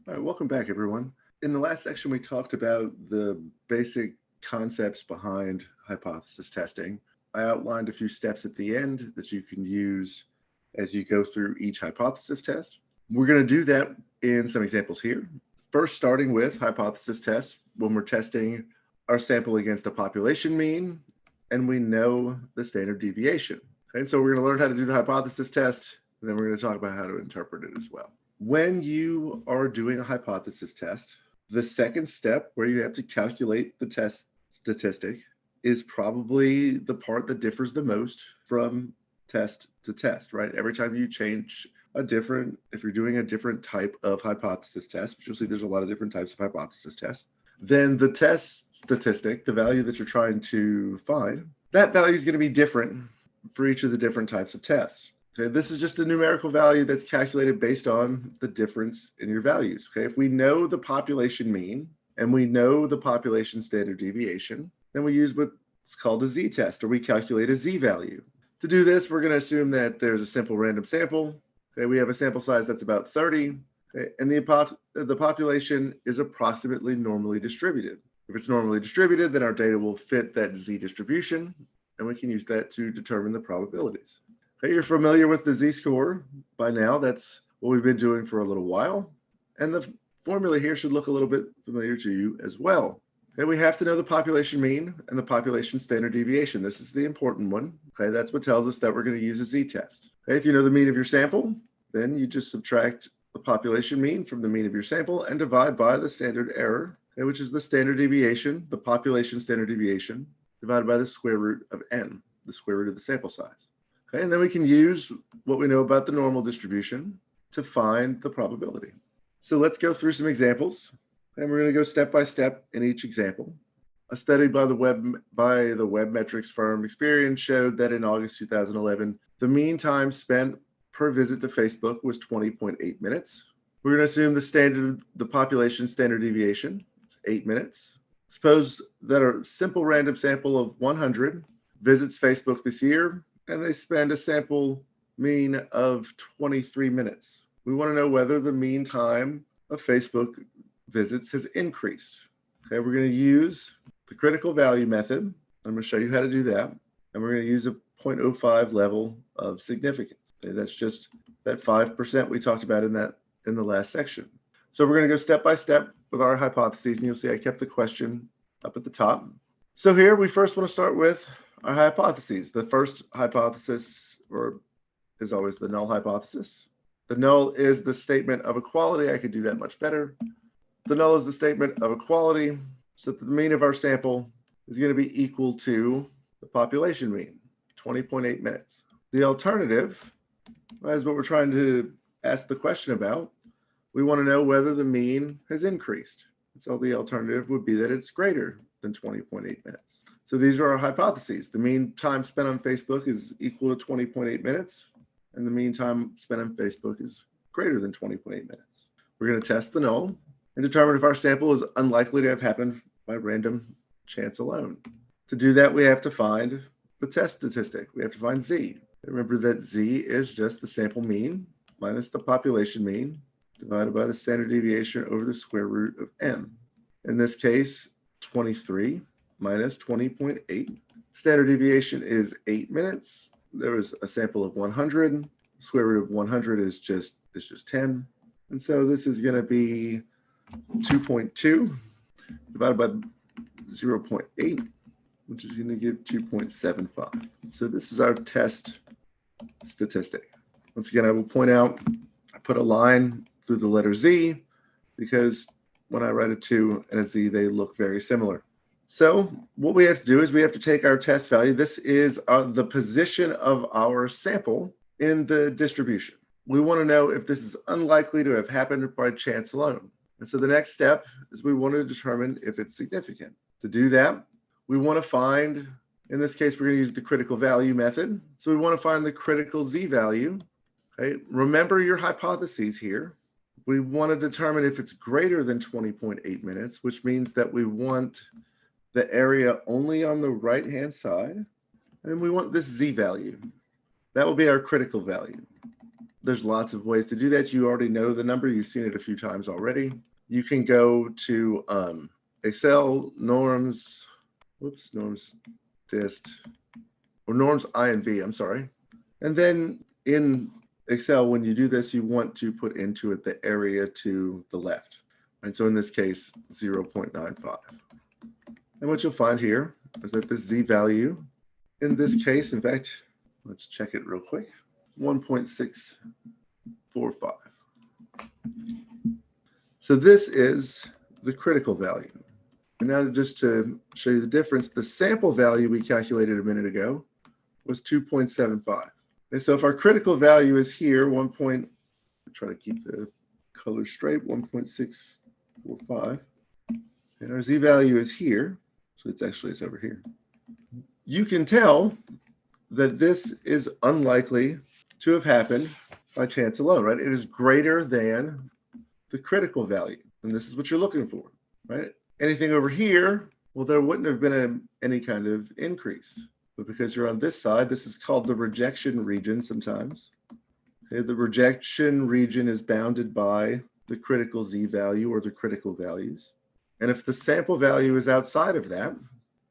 All right, welcome back, everyone. In the last section, we talked about the basic concepts behind hypothesis testing. I outlined a few steps at the end that you can use as you go through each hypothesis test. We're going to do that in some examples here. First, starting with hypothesis tests when we're testing our sample against a population mean and we know the standard deviation. Okay, so we're going to learn how to do the hypothesis test, and then we're going to talk about how to interpret it as well. When you are doing a hypothesis test, the second step where you have to calculate the test statistic is probably the part that differs the most from test to test, right? Every time you change if you're doing a different type of hypothesis test, which you'll see there's a lot of different types of hypothesis tests, then the test statistic, the value that you're trying to find, that value is going to be different for each of the different types of tests. Okay, this is just a numerical value that's calculated based on the difference in your values. Okay, if we know the population mean and we know the population standard deviation, then we use what's called a z-test, or we calculate a z-value. To do this, we're going to assume that there's a simple random sample. Okay, we have a sample size that's about 30, okay, and the population is approximately normally distributed. If it's normally distributed, then our data will fit that z distribution, and we can use that to determine the probabilities. Okay, you're familiar with the z-score by now. That's what we've been doing for a little while. And the formula here should look a little bit familiar to you as well. Okay, we have to know the population mean and the population standard deviation. This is the important one. Okay, that's what tells us that we're going to use a z-test. Okay, if you know the mean of your sample, then you just subtract the population mean from the mean of your sample and divide by the standard error, okay, which is the standard deviation, the population standard deviation, divided by the square root of n, the square root of the sample size. Okay, and then we can use what we know about the normal distribution to find the probability. So let's go through some examples, and we're going to go step by step in each example. A study by the web metrics firm Experian showed that in August 2011, the mean time spent per visit to Facebook was 20.8 minutes. We're going to assume the population standard deviation is 8 minutes. Suppose that a simple random sample of 100 visits Facebook this year, and they spend a sample mean of 23 minutes. We want to know whether the mean time of Facebook visits has increased. Okay, we're going to use the critical value method. I'm going to show you how to do that. And we're going to use a 0.05 level of significance. Okay, that's just that 5% we talked about in the last section. So we're going to go step by step with our hypotheses, and you'll see I kept the question up at the top. So here we first want to start with our hypotheses. The first hypothesis is always the null hypothesis. The null is the statement of equality. I could do that much better. The null is the statement of equality, so that the mean of our sample is going to be equal to the population mean, 20.8 minutes. The alternative is what we're trying to ask the question about. We want to know whether the mean has increased. So the alternative would be that it's greater than 20.8 minutes. So these are our hypotheses. The mean time spent on Facebook is equal to 20.8 minutes, and the mean time spent on Facebook is greater than 20.8 minutes. We're going to test the null and determine if our sample is unlikely to have happened by random chance alone. To do that, we have to find the test statistic. We have to find z. Remember that z is just the sample mean minus the population mean divided by the standard deviation over the square root of n. In this case, 23 minus 20.8. Standard deviation is 8 minutes. There was a sample of 100. Square root of 100 is just 10. And so this is going to be 2.2 divided by 0.8, which is going to give 2.75. So this is our test statistic. Once again, I will point out, I put a line through the letter Z because when I write a 2 and a Z, they look very similar. So what we have to do is we have to take our test value. This is the position of our sample in the distribution. We want to know if this is unlikely to have happened by chance alone. And so the next step is we want to determine if it's significant. To do that, we want to find, in this case, we're going to use the critical value method. So we want to find the critical Z value. Okay, remember your hypotheses here. We want to determine if it's greater than 20.8 minutes, which means that we want the area only on the right-hand side. And we want this Z value. That will be our critical value. There's lots of ways to do that. You already know the number. You've seen it a few times already. You can go to Excel, norms, norms dist, or norms INV, I'm sorry. And then in Excel, when you do this, you want to put into it the area to the left. And so in this case, 0.95. And what you'll find here is that the Z value in this case, in fact, let's check it real quick, 1.645. So this is the critical value. And now just to show you the difference, the sample value we calculated a minute ago was 2.75. And so if our critical value is here, try to keep the color straight, 1.645, and our Z value is here, so it's over here. You can tell that this is unlikely to have happened by chance alone, right? It is greater than the critical value, and this is what you're looking for, right? Anything over here, well, there wouldn't have been any kind of increase. But because you're on this side, this is called the rejection region sometimes. Okay, the rejection region is bounded by the critical Z value or the critical values. And if the sample value is outside of that,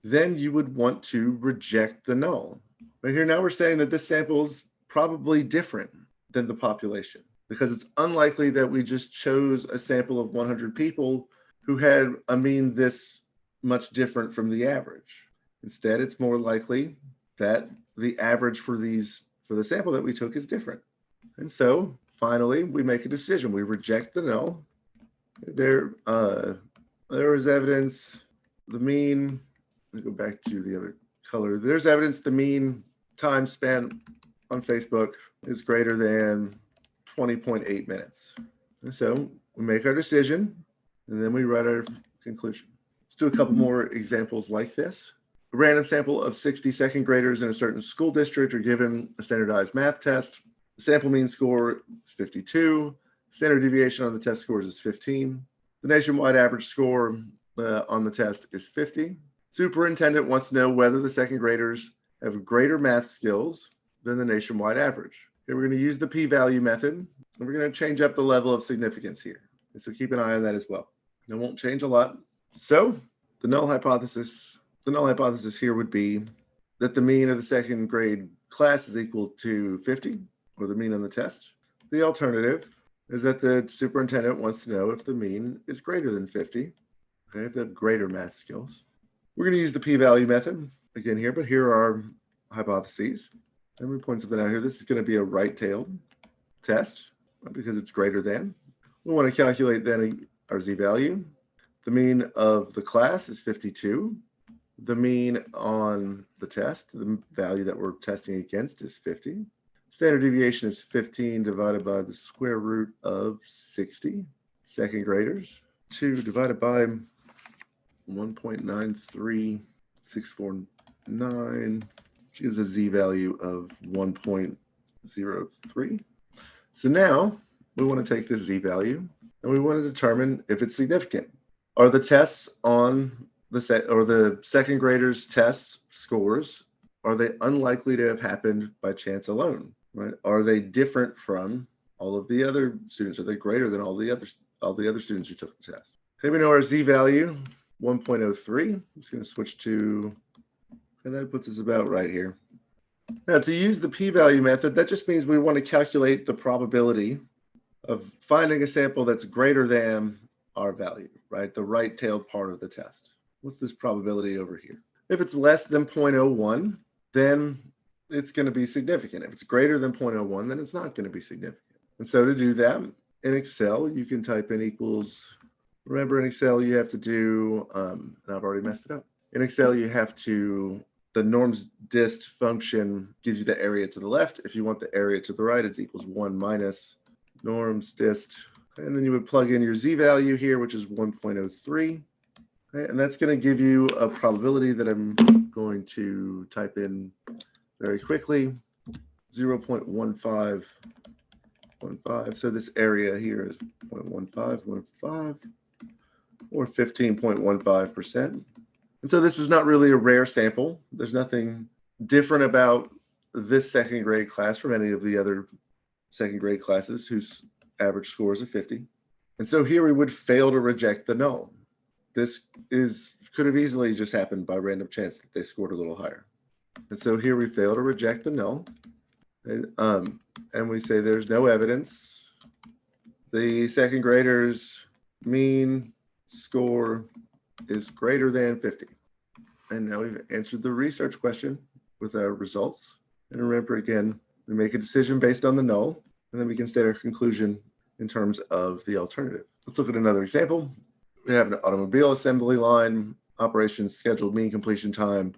then you would want to reject the null. Right here, now we're saying that this sample is probably different than the population because it's unlikely that we just chose a sample of 100 people who had a mean this much different from the average. Instead, it's more likely that the average for the sample that we took is different. And so finally, we make a decision. We reject the null. There is evidence, the mean, let me go back to the other color. There's evidence the mean time spent on Facebook is greater than 20.8 minutes. And so we make our decision, and then we write our conclusion. Let's do a couple more examples like this. A random sample of 60 second graders in a certain school district are given a standardized math test. The sample mean score is 52. Standard deviation on the test scores is 15. The nationwide average score on the test is 50. Superintendent wants to know whether the second graders have greater math skills than the nationwide average. Okay, we're going to use the p-value method, and we're going to change up the level of significance here. And so keep an eye on that as well. It won't change a lot. So the null hypothesis here would be that the mean of the second grade class is equal to 50, or the mean on the test. The alternative is that the superintendent wants to know if the mean is greater than 50, okay, if they have greater math skills. We're going to use the p-value method again here, but here are our hypotheses. And we point something out here. This is going to be a right-tailed test because it's greater than. We want to calculate then our z-value. The mean of the class is 52. The mean on the test, the value that we're testing against, is 50. Standard deviation is 15 divided by the square root of 60. Second graders, 2 divided by 1.93649, which gives a z-value of 1.03. So now we want to take this z-value and we want to determine if it's significant. Are the tests on the second graders' test scores, are they unlikely to have happened by chance alone? Right? Are they different from all of the other students? Are they greater than all the other students who took the test? Okay, we know our z-value, 1.03. I'm just going to switch to, and that puts us about right here. Now, to use the p-value method, that just means we want to calculate the probability of finding a sample that's greater than our value, right? The right-tailed part of the test. What's this probability over here? If it's less than 0.01, then it's going to be significant. If it's greater than 0.01, then it's not going to be significant. And so to do that, in Excel, you can type in equals. Remember, in Excel, you have to do, and I've already messed it up. In Excel, you have to, the norms dist function gives you the area to the left. If you want the area to the right, it's equals 1 minus norms dist. And then you would plug in your z-value here, which is 1.03. Okay, and that's going to give you a probability that I'm going to type in very quickly, 0.1515. So this area here is 0.1515 or 15.15%. And so this is not really a rare sample. There's nothing different about this second grade class from any of the other second grade classes whose average scores are 50. And so here we would fail to reject the null. This could have easily just happened by random chance that they scored a little higher. And so here we fail to reject the null. And we say there's no evidence. The second grader's mean score is greater than 50. And now we've answered the research question with our results. And remember, again, we make a decision based on the null, and then we can state our conclusion in terms of the alternative. Let's look at another example. We have an automobile assembly line, operation scheduled mean completion time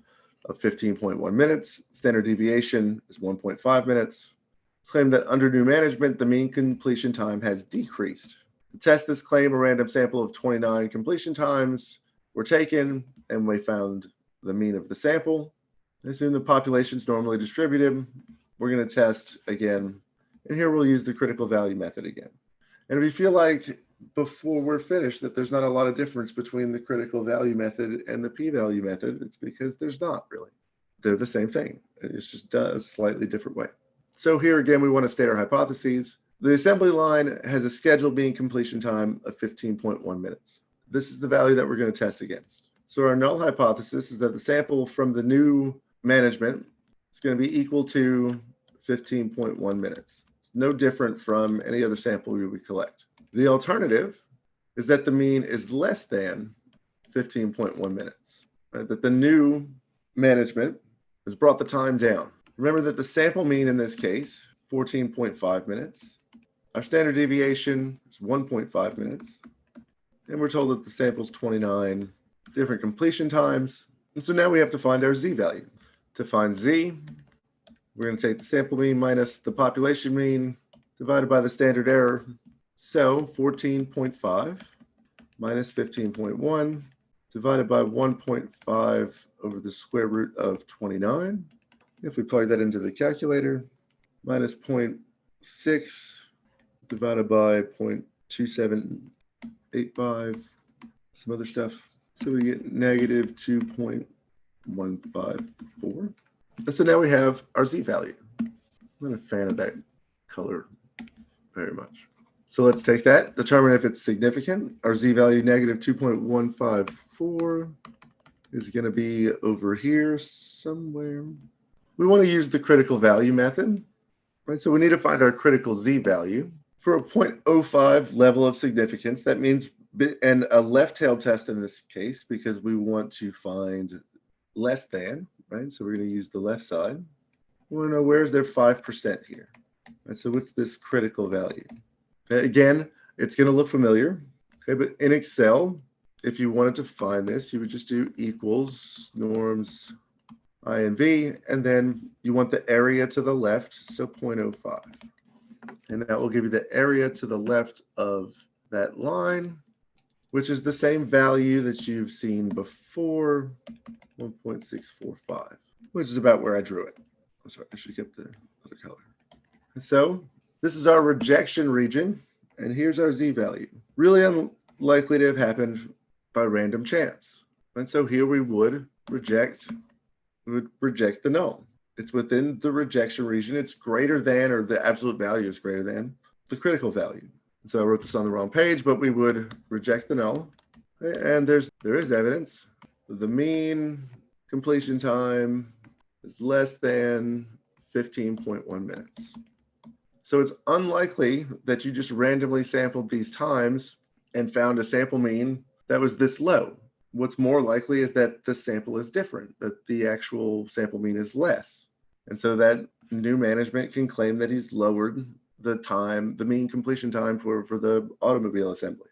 of 15.1 minutes. Standard deviation is 1.5 minutes. It's claimed that under new management, the mean completion time has decreased. To test this claim, a random sample of 29 completion times were taken, and we found the mean of the sample. Assume the population is normally distributed. We're going to test again, and here we'll use the critical value method again. And if you feel like before we're finished that there's not a lot of difference between the critical value method and the p-value method, it's because there's not really. They're the same thing. It's just done a slightly different way. So here again, we want to state our hypotheses. The assembly line has a scheduled mean completion time of 15.1 minutes. This is the value that we're going to test against. So our null hypothesis is that the sample from the new management is going to be equal to 15.1 minutes. It's no different from any other sample we would collect. The alternative is that the mean is less than 15.1 minutes, right? That the new management has brought the time down. Remember that the sample mean in this case, 14.5 minutes. Our standard deviation is 1.5 minutes. And we're told that the sample is 29 different completion times. And so now we have to find our z-value. To find z, we're going to take the sample mean minus the population mean divided by the standard error. So 14.5 minus 15.1 divided by 1.5 over the square root of 29. If we plug that into the calculator, minus 0.6 divided by 0.2785, some other stuff. So we get negative 2.154. And so now we have our z-value. I'm not a fan of that color very much. So let's take that, determine if it's significant. Our z-value negative 2.154 is going to be over here somewhere. We want to use the critical value method, right? So we need to find our critical z-value. For a 0.05 level of significance, that means, and a left-tailed test in this case, because we want to find less than, right? So we're going to use the left side. We want to know where's their 5% here, right? So what's this critical value? Again, it's going to look familiar, okay? But in Excel, if you wanted to find this, you would just do equals norms I and V, and then you want the area to the left, so 0.05. And that will give you the area to the left of that line, which is the same value that you've seen before, 1.645, which is about where I drew it. I'm sorry, I should have kept the other color. And so this is our rejection region, and here's our z-value. Really unlikely to have happened by random chance. And so here we would reject the null. It's within the rejection region. It's greater than, or the absolute value is greater than, the critical value. And so I wrote this on the wrong page, but we would reject the null. And there is evidence. The mean completion time is less than 15.1 minutes. So it's unlikely that you just randomly sampled these times and found a sample mean that was this low. What's more likely is that the sample is different, that the actual sample mean is less. And so that new management can claim that he's lowered the time, the mean completion time for the automobile assembly.